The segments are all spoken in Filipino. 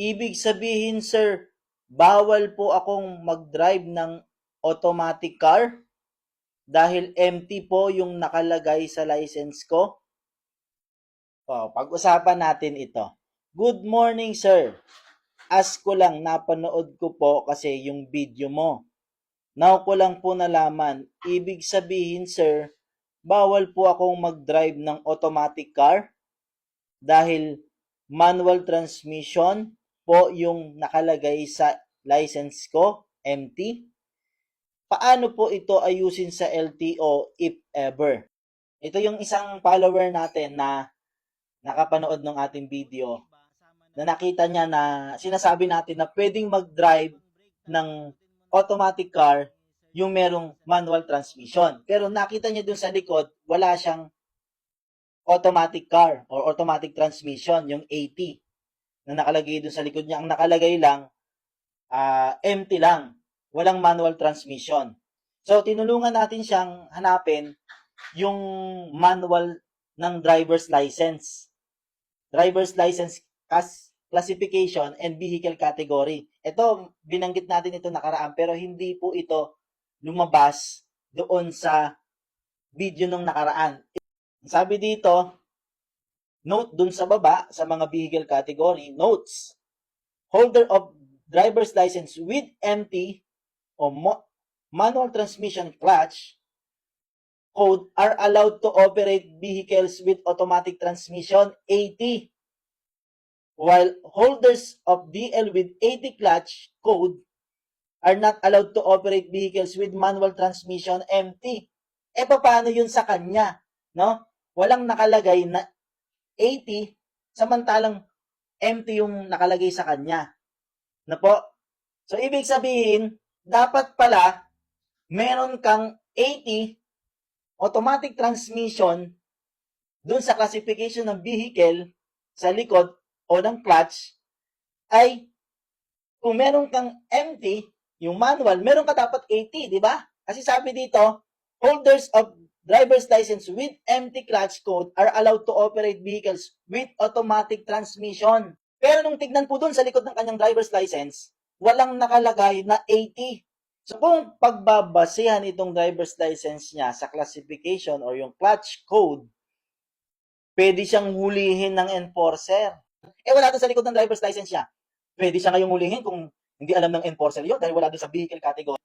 Ibig sabihin, sir, bawal po akong mag-drive ng automatic car dahil empty po yung nakalagay sa license ko? Pag-usapan natin ito. Good morning, sir. Ask ko lang, napanood ko po kasi yung video mo. Now ko lang po nalaman, ibig sabihin, sir, bawal po akong mag-drive ng automatic car dahil manual transmission po yung nakalagay sa license ko, empty. Paano po ito ayusin sa LTO if ever? Ito yung isang follower natin na nakapanood ng ating video na nakita niya na sinasabi natin na pwedeng mag-drive ng automatic car yung merong manual transmission. Pero nakita niya dun sa likod, wala siyang automatic car or automatic transmission, yung 80 na nakalagay dun sa likod niya. Ang nakalagay lang, empty lang. Walang manual transmission. So, tinulungan natin siyang hanapin yung manual ng driver's license. Driver's license classification and vehicle category. Ito, binanggit natin ito nakaraan pero hindi po ito lumabas doon sa video nung nakaraan. Sabi dito, note dun sa baba, sa mga vehicle category, notes, holder of driver's license with empty o manual transmission clutch code are allowed to operate vehicles with automatic transmission 80, while holders of DL with 80 clutch code are not allowed to operate vehicles with manual transmission empty. Paano yun sa kanya? No? Walang nakalagay na 80, samantalang empty yung nakalagay sa kanya. Na po? So, ibig sabihin, dapat pala, meron kang 80 automatic transmission dun sa classification ng vehicle sa likod o ng clutch ay kung meron kang empty, yung manual, meron ka dapat 80, di ba? Kasi sabi dito, holders of driver's license with empty clutch code are allowed to operate vehicles with automatic transmission. Pero nung tignan po dun sa likod ng kanyang driver's license, walang nakalagay na 80. So kung pagbabasehan itong driver's license niya sa classification or yung clutch code, pwede siyang hulihin ng enforcer. Wala doon sa likod ng driver's license niya. Pwede siya ngayong hulihin kung hindi alam ng enforcer yun dahil wala doon sa vehicle category.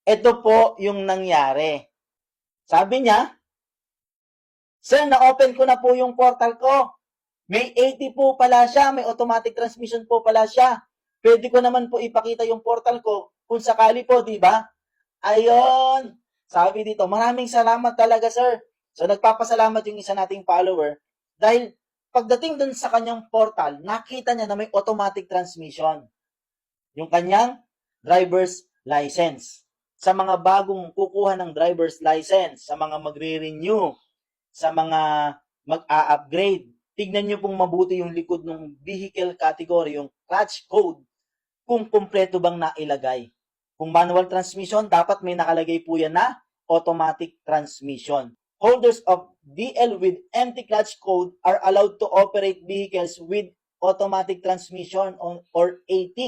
Ito po yung nangyari. Sabi niya, sir, na-open ko na po yung portal ko. May 80 po pala siya, may automatic transmission po pala siya. Pwede ko naman po ipakita yung portal ko kung sakali po, di ba? Ayun. Sabi dito, maraming salamat talaga, sir. So, nagpapasalamat yung isa nating follower dahil pagdating dun sa kanyang portal, nakita niya na may automatic transmission. Yung kanyang driver's license. Sa mga bagong kukuha ng driver's license, sa mga magre-renew, sa mga mag-a-upgrade, tignan nyo pong mabuti yung likod ng vehicle category, yung clutch code, kung kumpleto bang nailagay. Kung manual transmission, dapat may nakalagay po yan na automatic transmission. Holders of DL with empty clutch code are allowed to operate vehicles with automatic transmission or AT.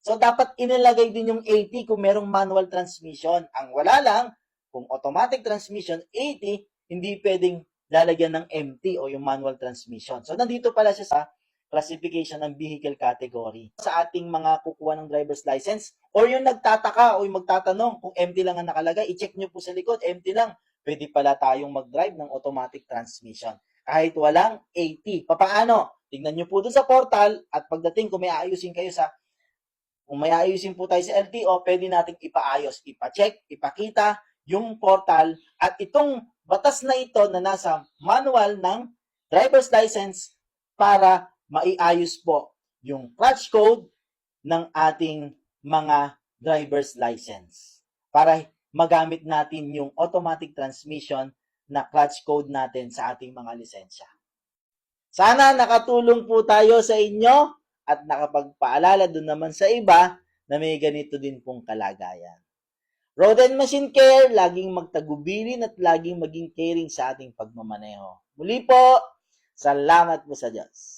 So, dapat inilagay din yung AT kung merong manual transmission. Ang wala lang, kung automatic transmission, AT, hindi pwedeng lalagyan ng empty o yung manual transmission. So, nandito pala siya sa classification ng vehicle category. Sa ating mga kukuha ng driver's license, or yung nagtataka o yung magtatanong kung empty lang ang nakalagay, i-check nyo po sa likod, empty lang. Pwede pala tayong mag-drive ng automatic transmission. Kahit walang AT. Paano? Tingnan nyo po dun sa portal at pagdating kung may aayusin kayo sa kung may ayusin po tayo sa LTO, pwede natin ipaayos, ipacheck, ipakita yung portal at itong batas na ito na nasa manual ng driver's license para maiayos po yung clutch code ng ating mga driver's license. Para magamit natin yung automatic transmission na clutch code natin sa ating mga lisensya. Sana nakatulong po tayo sa inyo at nakapagpaalala doon naman sa iba na may ganito din pong kalagayan. Road and Machine Care, laging magtagubilin at laging maging caring sa ating pagmamaneho. Muli po, salamat po sa Diyos.